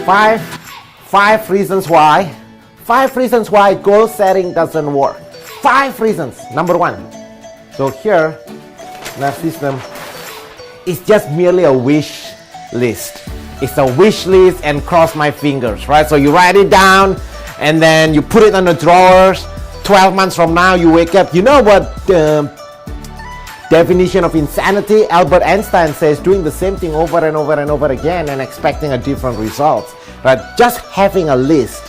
Five reasons why. 5 reasons why goal setting doesn't work. 5 reasons. Number 1. So here, narcissism is just merely a wish list. It's a wish list and cross my fingers, right? So you write it down and then you put it on the drawers. 12 months from now, you wake up. You know what the definition of insanity? Albert Einstein says doing the same thing over and over and over again and expecting a different result. Right? Just having a list,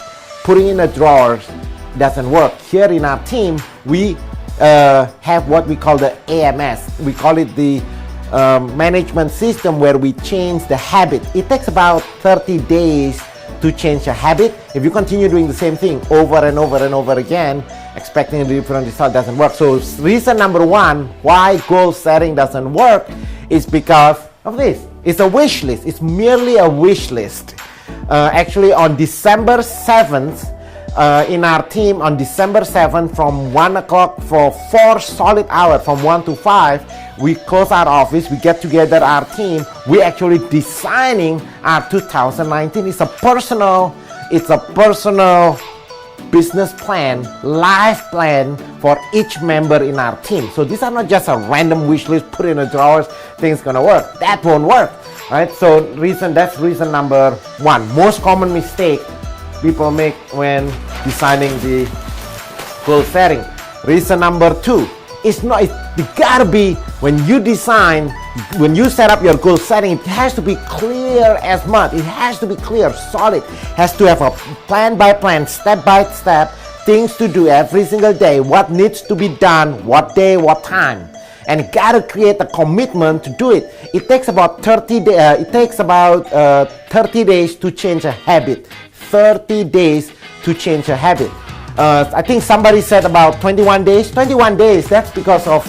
putting in the drawers doesn't work. Here in our team, we have what we call the AMS. We call it the management system where we change the habit. It takes about 30 days to change a habit. If you continue doing the same thing over and over and over again, expecting a different result doesn't work. So reason number 1 why goal setting doesn't work is because of this. It's a wish list. It's merely a wish list. Actually, on December 7th, in our team, on December 7th, from 1 o'clock for 4 solid hours, from 1 to 5, we close our office, we get together our team, we actually designing our 2019. It's a personal business plan, life plan for each member in our team. So these are not just a random wish list, put in the drawers, things gonna work. That won't work, right? So that's reason number 1. Most common mistake people make when designing the goal setting. Reason number 2, it gotta be when you set up your goal setting, it has to be clear as mud. It has to be clear, solid. It has to have a plan by plan, step by step, things to do every single day, what needs to be done, what day, what time. And you gotta create a commitment to do it. It takes about 30 days to change a habit. 30 days to change a habit. I think somebody said about 21 days. 21 days, that's because of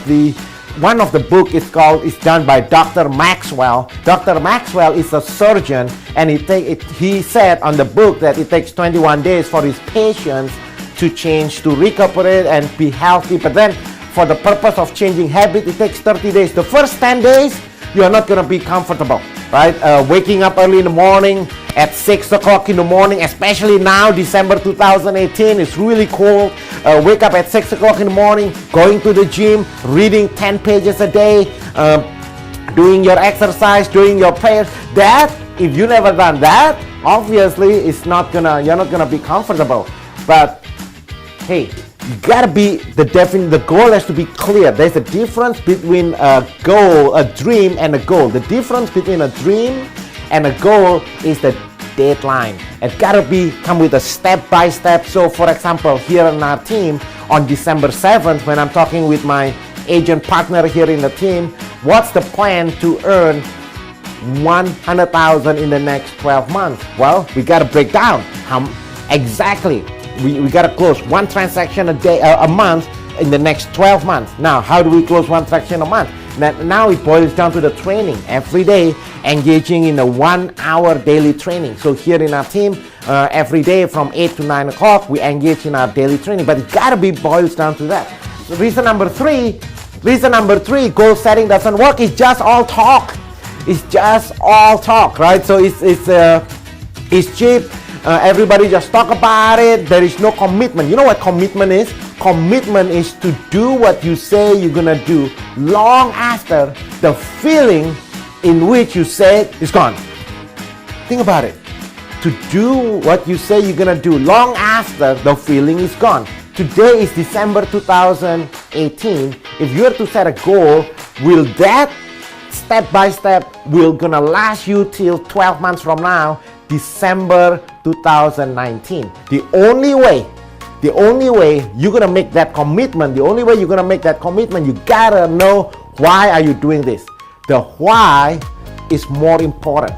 one of the book is done by Dr. Maxwell. Dr. Maxwell is a surgeon, and he said on the book that it takes 21 days for his patients to change, to recuperate and be healthy. But then for the purpose of changing habit, it takes 30 days. The first 10 days, you are not going to be comfortable, right? Waking up early in the morning at 6 o'clock in the morning, especially now, December 2018, it's really cold. Wake up at 6 o'clock in the morning, going to the gym, reading 10 pages a day, doing your exercise, doing your prayers. That, if you never done that, obviously you're not gonna be comfortable. But hey, you gotta be the goal has to be clear. There's a difference between a goal, a dream, and a goal. The difference between a dream and a goal is the deadline. It gotta come with a step by step. So for example, here in our team on December 7th, when I'm talking with my agent partner here in the team, what's the plan to earn 100,000 in the next 12 months? Well, we gotta break down how exactly. We gotta close 1 transaction a month in the next 12 months. Now, how do we close 1 transaction a month? Now it boils down to the training. Every day, engaging in a 1-hour daily training. So here in our team, every day from 8 to 9 o'clock, we engage in our daily training. But it gotta boils down to that. So reason number three, goal setting doesn't work. It's just all talk. It's just all talk, right? So it's cheap. Everybody just talk about it. There is no commitment. You know what commitment is? Commitment is to do what you say you're gonna do long after the feeling in which you said is gone. Think about it. To do what you say you're gonna do long after the feeling is gone. Today is December 2018. If you were to set a goal, will that step by step will gonna last you till 12 months from now, December 2019. The only way you're gonna make that commitment, you gotta know why are you doing this. The why is more important.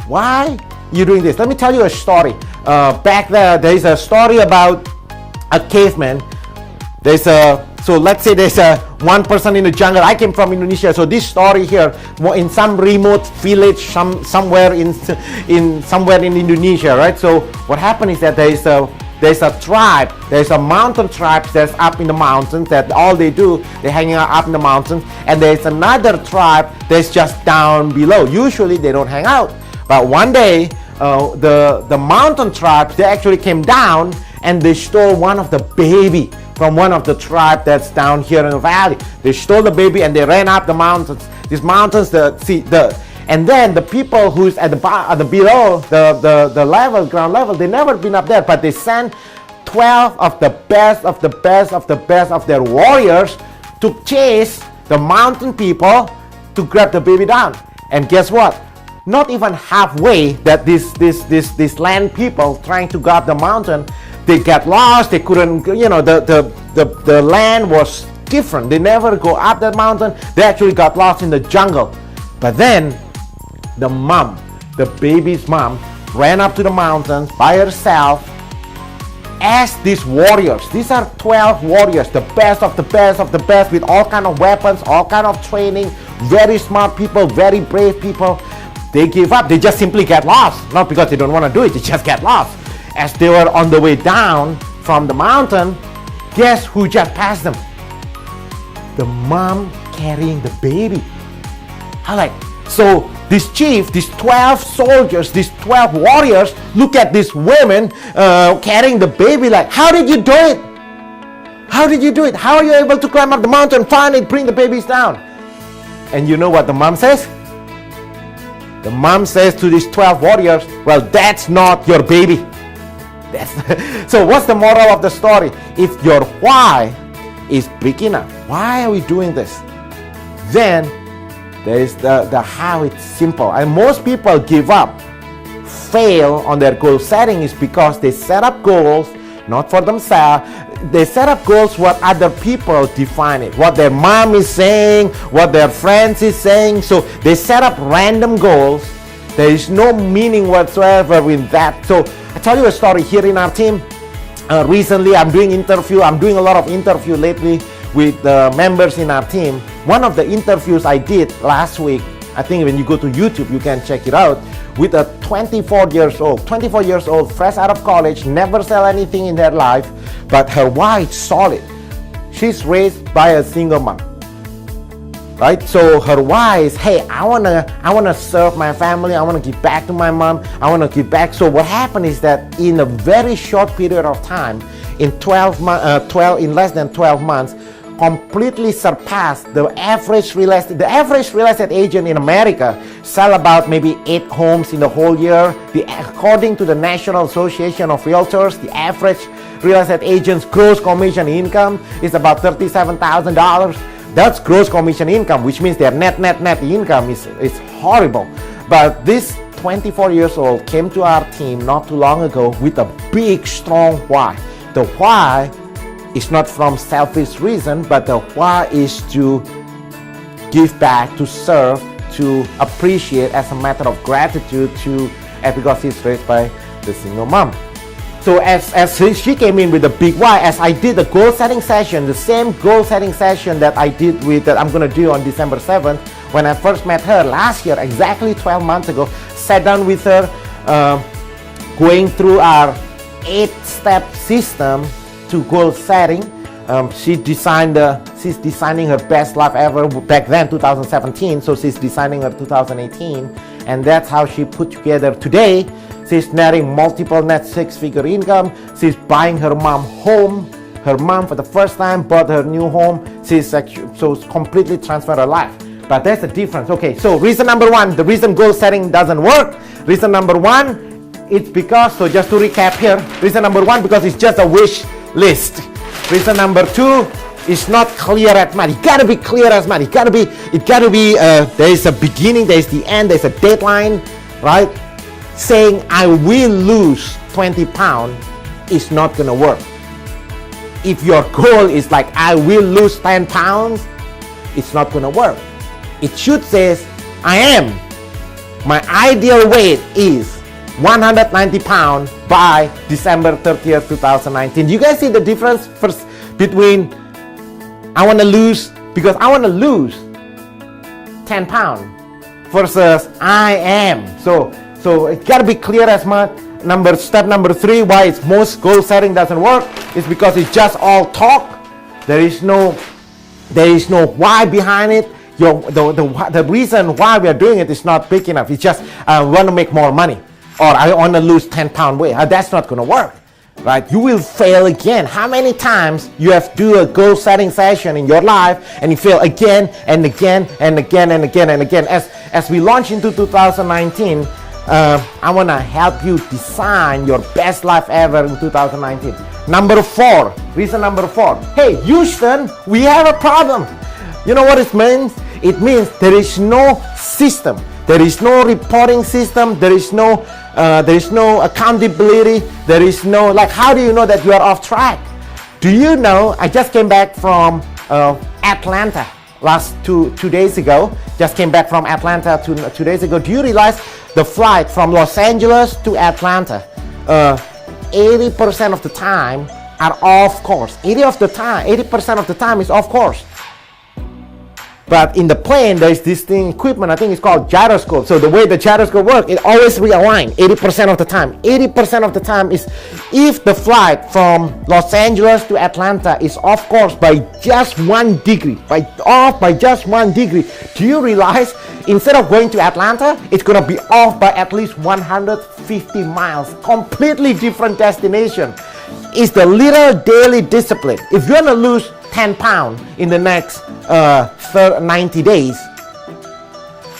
Why you doing this? Let me tell you a story. Back there is a story about a caveman. So let's say there's one person in the jungle. I came from Indonesia, so this story here, in some remote village, somewhere in Indonesia, right? So what happened is that there's a tribe, there's a mountain tribe that's up in the mountains, that all they do, they're hanging out up in the mountains, and there's another tribe that's just down below. Usually they don't hang out, but one day the mountain tribes, they actually came down and they stole one of the baby from one of the tribe that's down here in the valley. They stole the baby and they ran up the mountains. These mountains, and then the people who's at the below the level, ground level, they never been up there, but they sent 12 of the best of the best of the best of their warriors to chase the mountain people to grab the baby down. And guess what? Not even halfway that this land people trying to grab the mountain, they got lost. They couldn't, the land was different. They never go up that mountain. They actually got lost in the jungle. But then the mom, the baby's mom, ran up to the mountains by herself as these warriors. These are 12 warriors, the best of the best of the best, with all kind of weapons, all kind of training, very smart people, very brave people. They give up. They just simply get lost. Not because they don't want to do it, they just get lost. As they were on the way down from the mountain, guess who just passed them? The mom carrying the baby. So this chief, these 12 soldiers, these 12 warriors, look at these women carrying the baby like, how did you do it? How did you do it? How are you able to climb up the mountain, find it, bring the babies down? And you know what the mom says? The mom says to these 12 warriors, well, that's not your baby. So what's the moral of the story? If your why is big enough, why are we doing this? Then there is the how. It's simple. And most people give up, fail on their goal setting is because they set up goals not for themselves. They set up goals what other people define it, what their mom is saying, what their friends is saying. So they set up random goals. There is no meaning whatsoever with that. So I tell you a story here in our team. Recently I'm doing a lot of interview lately with the members in our team. One of the interviews I did last week, I think when you go to YouTube you can check it out, with a 24 years old, fresh out of college, never sell anything in their life, but her why is solid. She's raised by a single mom, right? So her why is, hey, I wanna serve my family. I wanna give back to my mom. I wanna give back. So what happened is that in a very short period of time, in less than 12 months, completely surpassed the average real estate. The average real estate agent in America sell about maybe 8 homes in the whole year. According to the National Association of Realtors, the average real estate agent's gross commission income is about $37,000. That's gross commission income, which means their net income is horrible. But this 24 years old came to our team not too long ago with a big, strong why. The why is not from selfish reason, but the why is to give back, to serve, to appreciate as a matter of gratitude because he's raised by the single mom. So as she came in with a big why, as I did the goal setting session, the same goal setting session that I did that I'm going to do on December 7th, when I first met her last year, exactly 12 months ago, sat down with her, going through our 8-step system to goal setting. She's designing her best life ever back then, 2017. So she's designing her 2018, and that's how she put together today. She's netting multiple net 6-figure income. She's buying her mom home. Her mom for the first time bought her new home. She's completely transformed her life. But there's a difference. Okay, so reason number 1, the reason goal setting doesn't work. Reason number 1, it's because, so just to recap here, reason number 1, because it's just a wish list. Reason number 2 is not clear as mud. It gotta be clear as mud. It gotta be. There is a beginning, there is the end, there's a deadline, right? Saying I will lose 20 pounds is not gonna work. If your goal is like I will lose 10 pounds, it's not gonna work. It should say my ideal weight is 190 pounds by December 30th, 2019. You guys see the difference first between I want to lose 10 pounds versus I am. So it got to be clear as mud. Step number 3, why it's most goal setting doesn't work is because it's just all talk. There is no why behind it. The reason why we are doing it is not big enough. It's just I want to make more money. or I want to lose 10-pound weight. That's not going to work, right? You will fail again. How many times you have to do a goal setting session in your life and you fail again and again and again and again and again? As we launch into 2019, I want to help you design your best life ever in 2019. Reason number four. Hey, Houston, we have a problem. You know what it means? It means there is no system. There is no reporting system. There is no accountability. There is no, like, how do you know that you are off track? Do you know, I just came back from Atlanta last two days ago. Just came back from Atlanta 2 days ago. Do you realize the flight from Los Angeles to Atlanta, 80% of the time are off course. 80% of the time is off course. But in the plane, there's this thing, equipment, I think it's called gyroscope. So the way the gyroscope works, it always realigns 80% of the time. 80% of the time is if the flight from Los Angeles to Atlanta is off course by just 1 degree, by just 1 degree. Do you realize instead of going to Atlanta, it's going to be off by at least 150 miles. Completely different destination. It's the little daily discipline. If you want to lose 10 pounds in the next 90 days,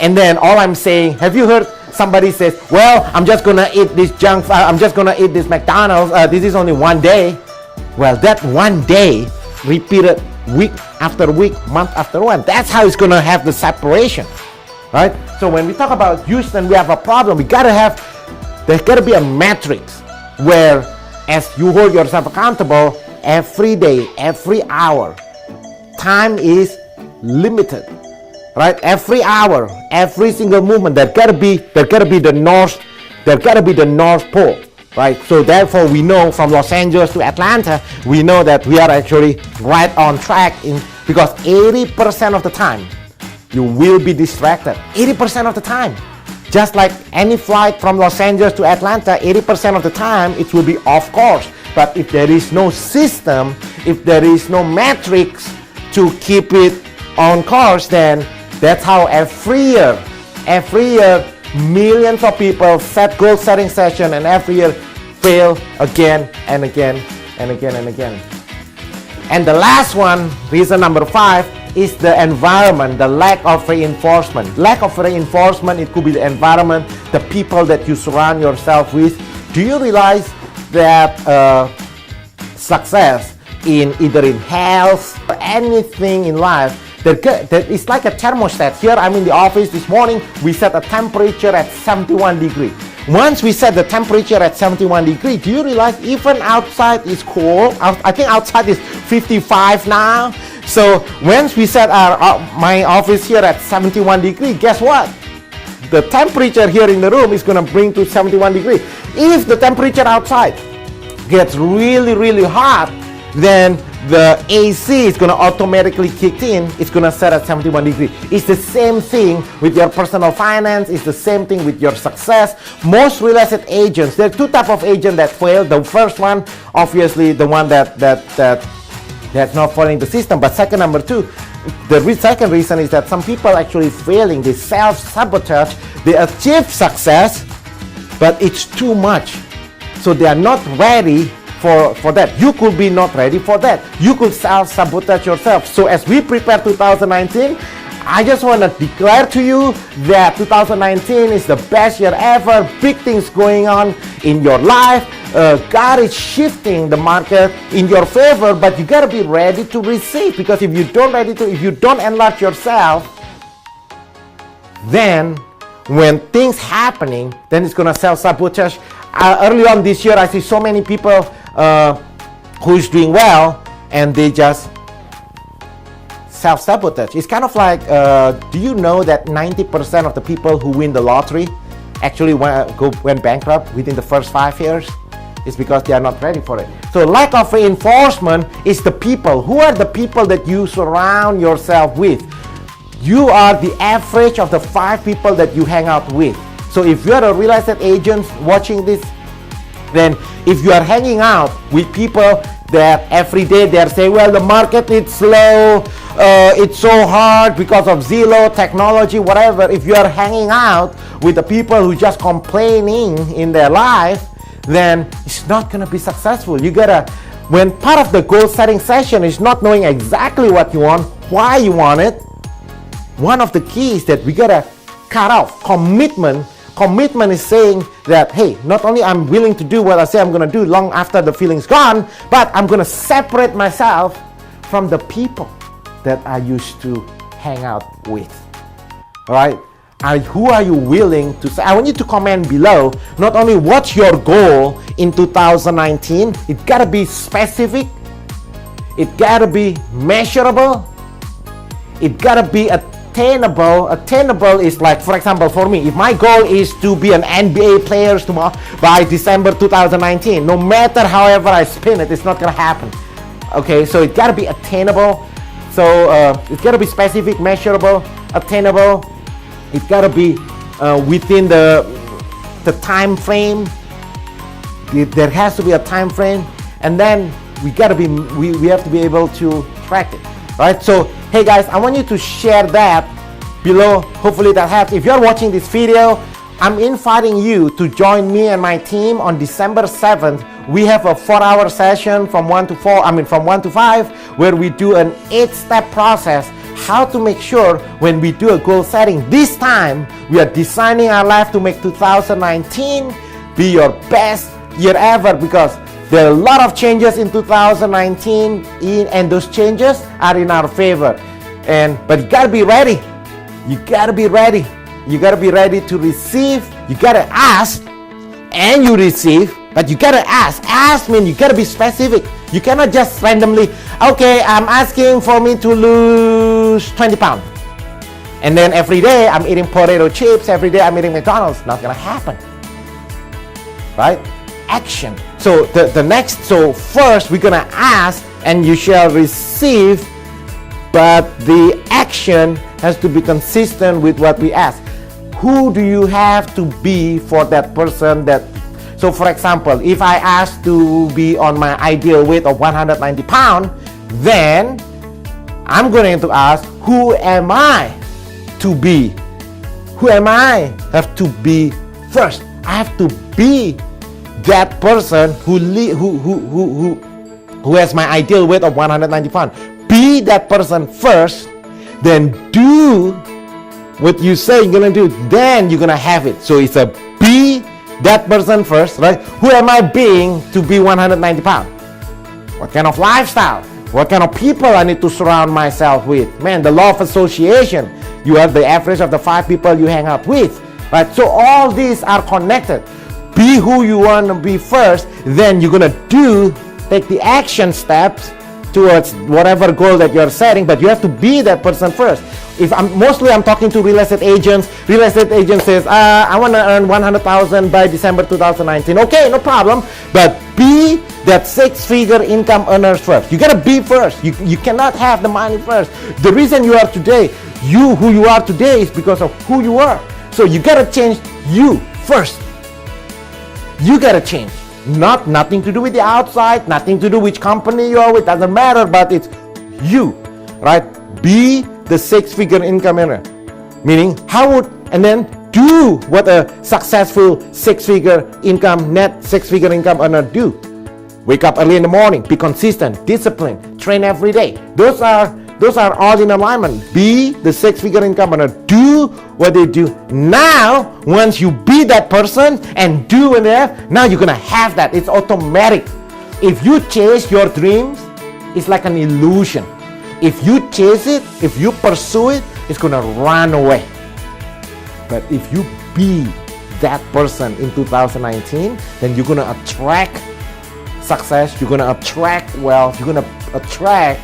and then all I'm saying, have you heard somebody says, well, I'm just gonna eat this junk food, I'm just gonna eat this McDonald's, this is only 1 day. Well, that 1 day repeated week after week, month after month, that's how it's gonna have the separation, right? So when we talk about Houston, we have a problem. There's gotta be a matrix where as you hold yourself accountable every day, every hour, time is limited, right? Every hour, every single movement, there gotta be the North Pole, right? So therefore, we know from Los Angeles to Atlanta, we know that we are actually right on track because 80% of the time you will be distracted. 80% of the time, just like any flight from Los Angeles to Atlanta, 80% of the time it will be off course. But if there is no system, if there is no metrics to keep it on course, then that's how every year millions of people set goal setting session and every year fail again and again and again and again. And the last one, reason number 5, is the environment, the lack of reinforcement. Lack of reinforcement, it could be the environment, the people that you surround yourself with. Do you realize that success in either in health or anything in life, that it's like a thermostat. Here I'm in the office this morning, we set a temperature at 71 degrees. Once we set the temperature at 71 degrees, do you realize even outside is cold? I think outside is 55 now. So once we set my office here at 71 degrees, guess what? The temperature here in the room is going to bring to 71 degrees. If the temperature outside gets really, really hot, then the AC is going to automatically kick in. It's going to set at 71 degrees. It's the same thing with your personal finance. It's the same thing with your success. Most real estate agents, there are 2 types of agents that fail. The first one, obviously, the one that's not following the system. But number 2, the second reason is that some people actually failing. They self-sabotage. They achieve success, but it's too much. So they are not ready for that. You could be not ready for that. You could self-sabotage yourself. So as we prepare 2019, I just want to declare to you that 2019 is the best year ever. Big things going on in your life. God is shifting the market in your favor, but you got to be ready to receive, because if you don't enlarge yourself, then when things happening, then it's going to self-sabotage. Early on this year, I see so many people who's doing well and they just self-sabotage. It's kind of like, do you know that 90% of the people who win the lottery actually went bankrupt within the first 5 years? It's because they are not ready for it. So lack of reinforcement is the people. Who are the people that you surround yourself with? You are the average of the 5 people that you hang out with. So if you are a real estate agent watching this, then if you are hanging out with people that every day they are saying, well, the market is slow, it's so hard because of Zillow, technology, whatever. If you are hanging out with the people who just complaining in their life, then it's not going to be successful. You gotta, when part of the goal setting session is not knowing exactly what you want, why you want it, one of the keys that we gotta cut off commitment. Commitment is saying that, hey, not only I'm willing to do what I say I'm going to do long after the feeling's gone, but I'm going to separate myself from the people that I used to hang out with. All right? Who are you willing to say? I want you to comment below not only what's your goal in 2019, it got to be specific, it got to be measurable, it got to be attainable. Attainable is like, for example, for me, if my goal is to be an NBA player tomorrow by December 2019, no matter however I spin it, it's not gonna happen. Okay, so it gotta be attainable. So it's gotta be specific, measurable, attainable. It gotta be within the time frame. There has to be a time frame, and then we have to be able to track it. Right? So, hey guys, I want you to share that below. Hopefully that helps. If you're watching this video, I'm inviting you to join me and my team on December 7th. We have a 4-hour session from 1 to 5, where we do an 8-step process how to make sure when we do a goal setting. This time, we are designing our life to make 2019 be your best year ever, because there are a lot of changes in 2019, and those changes are in our favor. But you gotta be ready. You gotta be ready. You gotta be ready to receive. You gotta ask, and you receive. But you gotta ask. Ask means you gotta be specific. You cannot just randomly, okay, I'm asking for me to lose 20 pounds. And then every day I'm eating potato chips. Every day I'm eating McDonald's. Not gonna happen. Right? Action. So so first we're gonna ask and you shall receive, but the action has to be consistent with what we ask. Who do you have to be for that person? So for example, if I ask to be on my ideal weight of 190 pounds, then I'm going to ask, who am I to be? Who am I? Have to be first. I have to be that person who has my ideal weight of 190 pounds. Be that person first, then do what you say you're gonna do, then you're gonna have it. So it's a be that person first, right? Who am I being to be 190 pounds? What kind of lifestyle? What kind of people I need to surround myself with? Man, the law of association. You are the average of the 5 people you hang out with, right? So all these are connected. Be who you want to be first, then you're gonna take the action steps towards whatever goal that you're setting, but you have to be that person first. I'm talking to real estate agents. Real estate agent says, I want to earn 100,000 by December 2019. Okay, no problem, but be that 6-figure income earners first. You gotta be first. You cannot have the money first. The reason you are today, who you are today, is because of who you are. So you gotta change you first. You gotta change. Nothing to do with the outside, nothing to do which company you are with, doesn't matter, but it's you, right? Be the 6-figure income earner. Meaning, and then do what a successful net 6-figure income earner do. Wake up early in the morning, be consistent, disciplined, train every day. Those are all in alignment. Be the 6-figure income earner. Do what they do. Now, once you be that person and do it, now you're gonna have that. It's automatic. If you chase your dreams, it's like an illusion. If you chase it, if you pursue it, it's gonna run away. But if you be that person in 2019, then you're gonna attract success, you're gonna attract wealth, you're gonna attract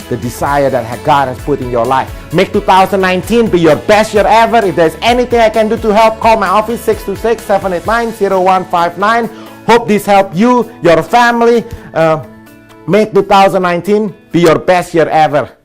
the desire that God has put in your life. Make 2019 be your best year ever. If there's anything I can do to help, call my office 626-789-0159. Hope this helped you, your family. Make 2019 be your best year ever.